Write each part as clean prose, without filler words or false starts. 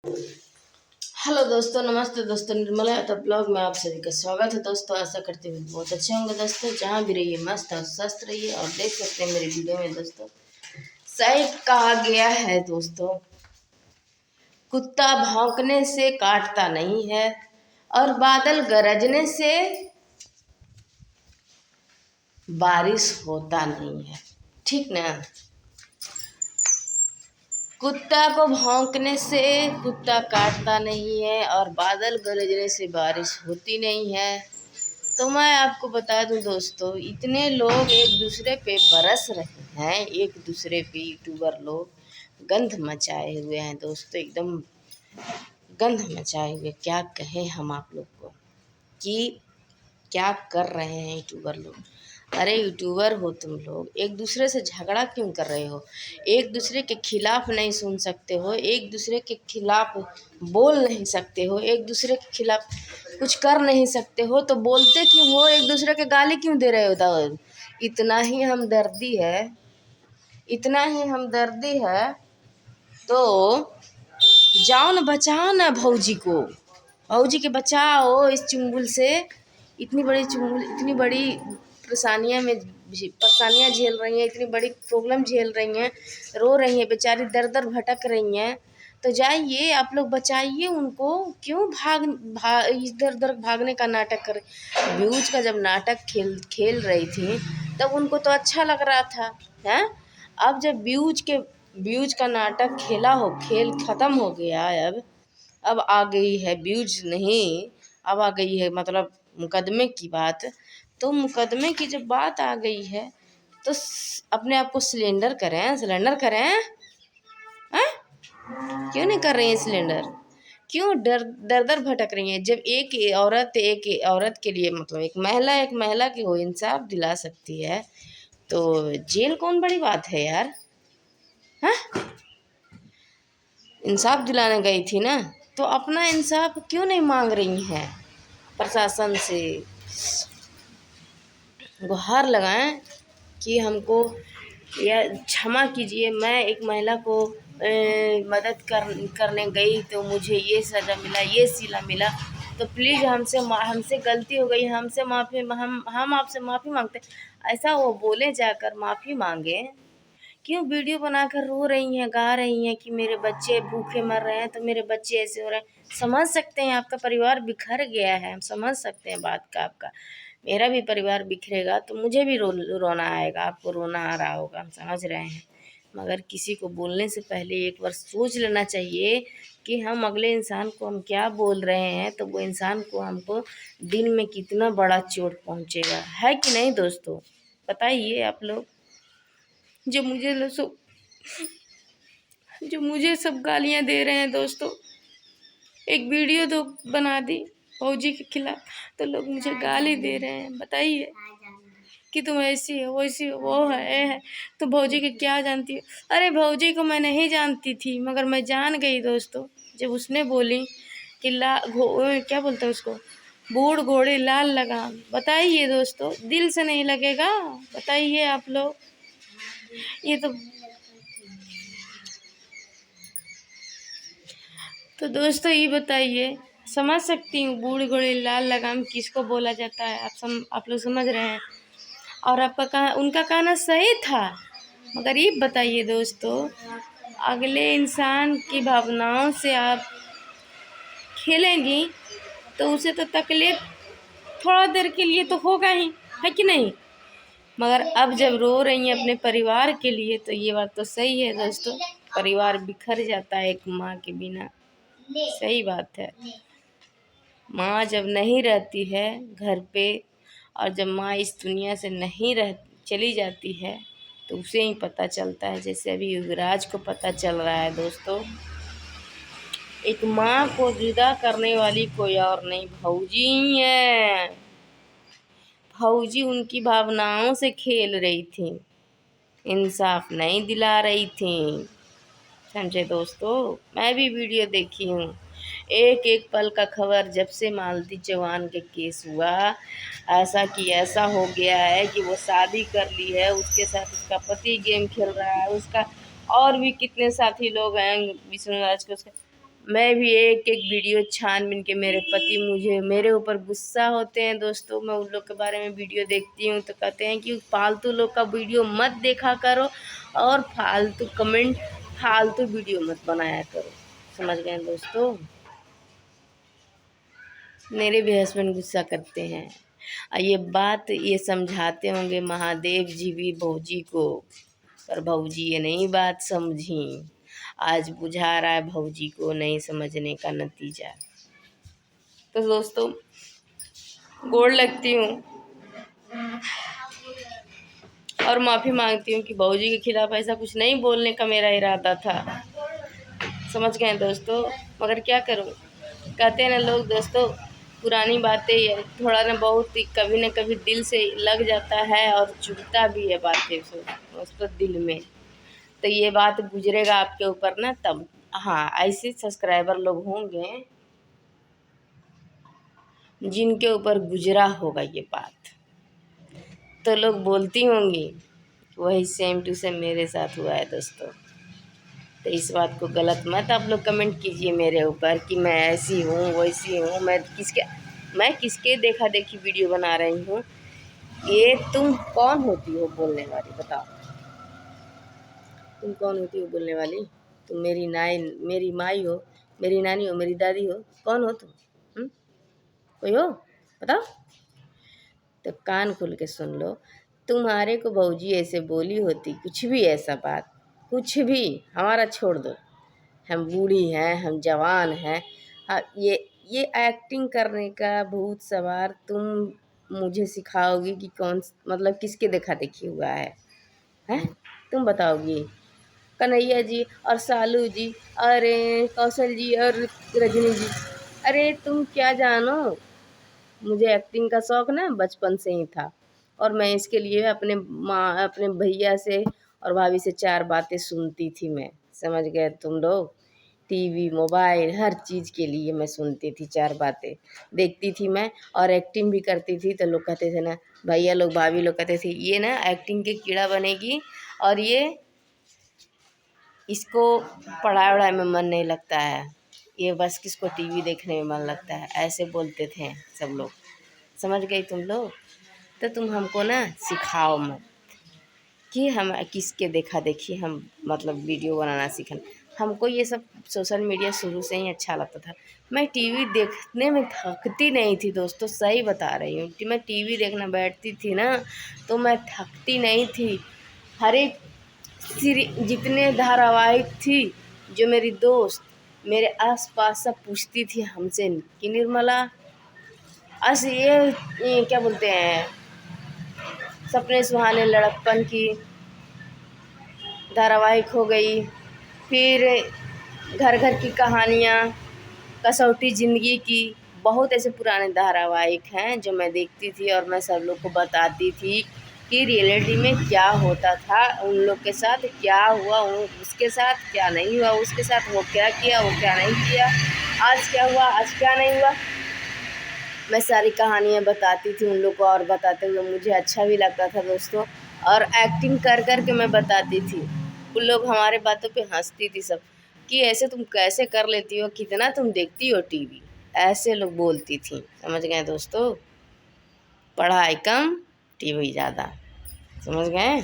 Hello दोस्तों, नमस्ते दोस्तों। निर्मला यादव ब्लॉग में आप सभी का स्वागत है दोस्तों। आशा करते हुए बहुत अच्छे होंगे दोस्तों। जहाँ भी रहिए मस्त और स्वस्थ रहिए। और देख सकते हैं मेरे वीडियो में दोस्तों, सही कहा गया है दोस्तों, कुत्ता भौंकने से काटता नहीं है और बादल गरजने से बारिश होता नहीं है। ठीक ना। कुत्ता को भौंकने से कुत्ता काटता नहीं है और बादल गरजने से बारिश होती नहीं है। तो मैं आपको बता दूं दोस्तों, इतने लोग एक दूसरे पे बरस रहे हैं, एक दूसरे पे यूट्यूबर लोग गंध मचाए हुए हैं दोस्तों, एकदम गंध मचाए हुए। क्या कहें हम आप लोग को कि क्या कर रहे हैं यूट्यूबर लोग। अरे यूट्यूबर हो तुम लोग, एक दूसरे से झगड़ा क्यों कर रहे हो? एक दूसरे के खिलाफ नहीं सुन सकते हो, एक दूसरे के खिलाफ बोल नहीं सकते हो, एक दूसरे के खिलाफ कुछ कर नहीं सकते हो, तो बोलते क्यों हो? एक दूसरे के गाली क्यों दे रहे हो? दाऊद, इतना ही हमदर्दी है, इतना ही हमदर्दी है तो जाओ न, बचाओ न भौजी को, भौजी के बचाओ इस चुंगुल से। इतनी बड़ी चुंगुल, इतनी बड़ी परेशानियां झेल रही हैं, इतनी बड़ी प्रॉब्लम झेल रही हैं, रो रही हैं बेचारी, दर दर भटक रही हैं। तो जाइए आप लोग, बचाइए उनको। क्यों इधर उधर भागने का नाटक कर। व्यूज का जब नाटक खेल खेल रही थी तब उनको तो अच्छा लग रहा था, हैं? अब जब व्यूज का नाटक खेल खत्म हो गया, अब आ गई है व्यूज नहीं, अब आ गई है मतलब मुकदमे की बात। तो मुकदमे की जब बात आ गई है तो अपने आप को सिलेंडर करें हैं? क्यों नहीं कर रही हैं सिलेंडर? क्यों दर दर भटक रही हैं? जब एक औरत के लिए, मतलब एक महिला की वो इंसाफ दिला सकती है, तो जेल कौन बड़ी बात है यार? हाँ, इंसाफ दिलाने गई थी ना, तो अपना इंसाफ क्यों नहीं मांग रही हैं प्रशासन से? गुहार लगाएं कि हमको या क्षमा कीजिए, मैं एक महिला को मदद करने गई तो मुझे ये सज़ा मिला, ये सिला मिला, तो प्लीज़ हमसे गलती हो गई, हमसे माफ़ी, हम आपसे माफ़ी मांगते। ऐसा वो बोले, जाकर माफ़ी मांगे। क्यों वीडियो बनाकर रो रही हैं, गा रही हैं कि मेरे बच्चे भूखे मर रहे हैं, तो मेरे बच्चे ऐसे हो रहे हैं। समझ सकते हैं आपका परिवार बिखर गया है, हम समझ सकते हैं बात का आपका। मेरा भी परिवार बिखरेगा तो मुझे भी रोना आएगा, आपको रोना आ रहा होगा, हम समझ रहे हैं। मगर किसी को बोलने से पहले एक बार सोच लेना चाहिए कि हम अगले इंसान को हम क्या बोल रहे हैं, तो वो इंसान को हमको दिन में कितना बड़ा चोट पहुँचेगा, है कि नहीं दोस्तों? बताइए आप लोग। जो मुझे जो मुझे सब गालियां दे रहे हैं दोस्तों, एक वीडियो तो बना दी फौजी के खिलाफ, तो लोग मुझे गाली दे रहे हैं। बताइए कि तुम ऐसी हो, वैसी हो, वो है तो भौजी के क्या जानती हो? अरे भौजी को मैं नहीं जानती थी, मगर मैं जान गई दोस्तों जब उसने बोली कि क्या बोलते हैं उसको, बूढ़ घोड़े लाल लगाम। बताइए दोस्तों, दिल से नहीं लगेगा? बताइए आप लोग। ये तो दोस्तों ये बताइए, समझ सकती हूँ बूढ़ घोड़े लाल लगाम किसको बोला जाता है, आप लोग समझ रहे हैं। और उनका कहना सही था। मगर ये बताइए दोस्तों, अगले इंसान की भावनाओं से आप खेलेंगी तो उसे तो तकलीफ थोड़ा देर के लिए तो होगा ही, है कि नहीं? मगर अब जब रो रही हैं अपने परिवार के लिए, तो ये बात तो सही है दोस्तों, परिवार बिखर जाता है एक माँ के बिना। सही बात है। माँ जब नहीं रहती है घर पे, और जब माँ इस दुनिया से नहीं रह चली जाती है, तो उसे ही पता चलता है। जैसे अभी युवराज को पता चल रहा है दोस्तों, एक माँ को जुदा करने वाली कोई और नहीं, भौजी ही है। भौजी उनकी भावनाओं से खेल रही थी, इंसाफ नहीं दिला रही थी। समझे दोस्तों? मैं भी वीडियो देखी हूँ, एक एक पल का खबर। जब से मालती चौहान के केस हुआ, ऐसा कि ऐसा हो गया है कि वो शादी कर ली है, उसके साथ उसका पति गेम खेल रहा है, उसका और भी कितने साथी लोग हैं विष्णुराज के उसके। मैं भी एक एक वीडियो छानबीन के, मेरे पति मुझे मेरे ऊपर गुस्सा होते हैं दोस्तों। मैं उन लोग के बारे में वीडियो देखती हूँ तो कहते हैं कि फालतू लोग का वीडियो मत देखा करो और फालतू कमेंट, फालतू वीडियो मत बनाया करो। समझ गए दोस्तों। मेरे भी हस्बैंड गुस्सा करते हैं और ये बात ये समझाते होंगे महादेव जी भी भौजी को, पर भौजी ये नहीं बात समझी। आज बुझा रहा है भौजी को नहीं समझने का नतीजा। तो दोस्तों गोड़ लगती हूँ और माफ़ी मांगती हूँ कि भौजी के खिलाफ ऐसा कुछ नहीं बोलने का मेरा इरादा था। समझ गए दोस्तों, मगर क्या करूँ, कहते हैं ना लोग दोस्तों, पुरानी बातें ये थोड़ा ना बहुत कभी न कभी दिल से लग जाता है और चुभता भी है बातें उस पर दिल में। तो ये बात गुजरेगा आपके ऊपर ना तब। हाँ, ऐसे सब्सक्राइबर लोग होंगे जिनके ऊपर गुजरा होगा ये बात, तो लोग बोलती होंगी वही सेम टू सेम मेरे साथ हुआ है दोस्तों। तो इस बात को गलत मत आप लोग कमेंट कीजिए मेरे ऊपर कि मैं ऐसी हूँ वैसी हूँ। मैं किसके देखा देखी वीडियो बना रही हूँ। ये तुम कौन होती हो बोलने वाली, बताओ तुम कौन होती हो बोलने वाली? तुम मेरी माई हो, मेरी नानी हो, मेरी दादी हो, कौन हो तुम? कोई हो बताओ? तो कान खोल के सुन लो। तुम्हारे को भौजी ऐसे बोली होती, कुछ भी ऐसा बात, कुछ भी हमारा छोड़ दो, हम बूढ़ी हैं, हम जवान हैं। हाँ, ये एक्टिंग करने का भूत सवार तुम मुझे सिखाओगी कि कौन, मतलब किसके देखा देखी हुआ है? हैं तुम बताओगी? कन्हैया जी और सालू जी और कौशल जी और रजनी जी, अरे तुम क्या जानो। मुझे एक्टिंग का शौक़ ना बचपन से ही था और मैं इसके लिए अपने भैया से और भाभी से 4 बातें सुनती थी मैं। समझ गए तुम लोग। टीवी मोबाइल हर चीज़ के लिए मैं सुनती थी, 4 बातें देखती थी मैं और एक्टिंग भी करती थी। तो लोग कहते थे ना, भैया लोग भाभी लोग कहते थे ये ना एक्टिंग के कीड़ा बनेगी और ये इसको पढ़ाई वढ़ाई में मन नहीं लगता है, ये बस किसको टीवी देखने में मन लगता है, ऐसे बोलते थे सब लोग। समझ गई तुम लोग। तो तुम हमको ना सिखाओ मत कि हम किसके देखा देखी हम मतलब वीडियो बनाना सीखना। हमको ये सब सोशल मीडिया शुरू से ही अच्छा लगता था। मैं टीवी देखने में थकती नहीं थी दोस्तों, सही बता रही हूँ कि मैं टीवी देखना बैठती थी ना तो मैं थकती नहीं थी। हर एक जितने धारावाहिक थी, जो मेरी दोस्त मेरे आसपास सब पूछती थी हमसे कि निर्मला अस ये क्या बोलते हैं, सपने सुहाने लड़कपन की धारावाहिक हो गई, फिर घर घर की कहानियाँ, कसौटी ज़िंदगी की, बहुत ऐसे पुराने धारावाहिक हैं जो मैं देखती थी और मैं सब लोग को बताती थी कि रियलिटी में क्या होता था, उन लोग के साथ क्या हुआ, उसके साथ क्या नहीं हुआ, उसके साथ वो क्या किया वो क्या नहीं किया, आज क्या हुआ आज क्या नहीं हुआ। मैं सारी कहानियाँ बताती थी उन लोग को और बताते हुए मुझे अच्छा भी लगता था दोस्तों। और एक्टिंग कर कर के मैं बताती थी, उन लोग हमारे बातों पे हंसती थी सब कि ऐसे तुम कैसे कर लेती हो, कितना तुम देखती हो टीवी, ऐसे लोग बोलती थी। समझ गए दोस्तों। पढ़ाई कम टीवी ज़्यादा। समझ गए।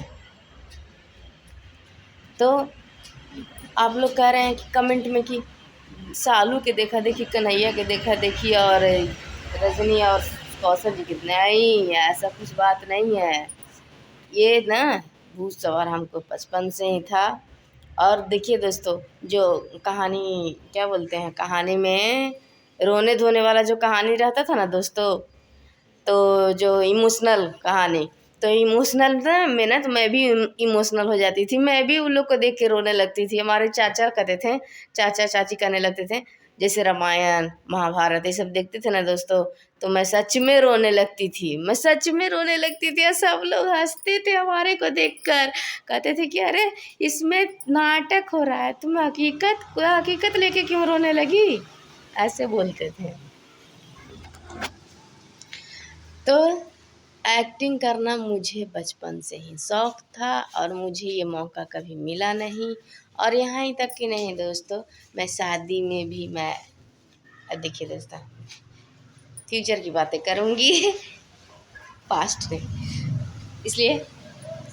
तो आप लोग कह रहे हैं कि कमेंट में कि सालू के देखा देखी, कन्हैया के देखा देखी और रजनी और कौशल जी कितने, नहीं ऐसा कुछ बात नहीं है। ये ना भूत सवार हमको बचपन से ही था। और देखिए दोस्तों, जो कहानी क्या बोलते हैं, कहानी में रोने धोने वाला जो कहानी रहता था ना दोस्तों, तो जो इमोशनल कहानी, तो इमोशनल ना में ना तो मैं भी इमोशनल हो जाती थी, मैं भी उन लोग को देख के रोने लगती थी। हमारे चाचा कहते थे, चाचा चाची कहने लगते थे, जैसे रामायण महाभारत ये सब देखते थे ना दोस्तों, तो मैं सच में रोने लगती थी, मैं सच में रोने लगती थी और सब लोग हंसते थे हमारे को देखकर, कहते थे कि अरे इसमें नाटक हो रहा है, तुम हकीकत लेके क्यों रोने लगी, ऐसे बोलते थे। तो एक्टिंग करना मुझे बचपन से ही शौक़ था और मुझे ये मौका कभी मिला नहीं और यहाँ ही तक कि नहीं दोस्तों, मैं शादी में भी मैं देखिए दोस्तों, फ्यूचर की बातें करूँगी पास्ट नहीं, इसलिए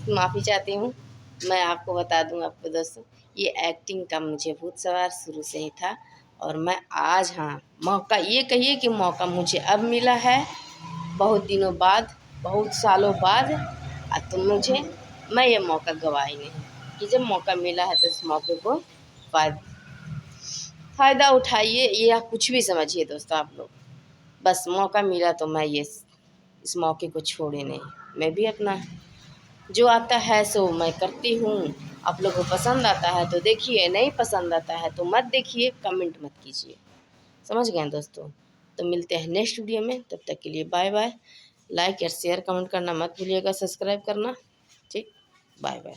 माफ़ी चाहती हूँ। मैं आपको बता दूँ आपको दोस्तों, ये एक्टिंग का मुझे भूत सवार शुरू से ही था, और मैं आज, हाँ, मौका ये कहिए कि मौका मुझे अब मिला है, बहुत दिनों बाद, बहुत सालों बाद। तो मैं ये मौका गवाई नहीं, कि जब मौका मिला है तो इस मौके को फ़ायदा उठाइए, या कुछ भी समझिए दोस्तों आप लोग। बस मौका मिला तो मैं इस मौके को छोड़े नहीं। मैं भी अपना जो आता है सो मैं करती हूँ। आप लोगों को पसंद आता है तो देखिए, नहीं पसंद आता है तो मत देखिए, कमेंट मत कीजिए। समझ गए दोस्तों? तो मिलते हैं नेक्स्ट वीडियो में, तब तक के लिए बाय बाय। लाइक और शेयर कमेंट करना मत भूलिएगा, सब्सक्राइब करना। ठीक, बाय बाय।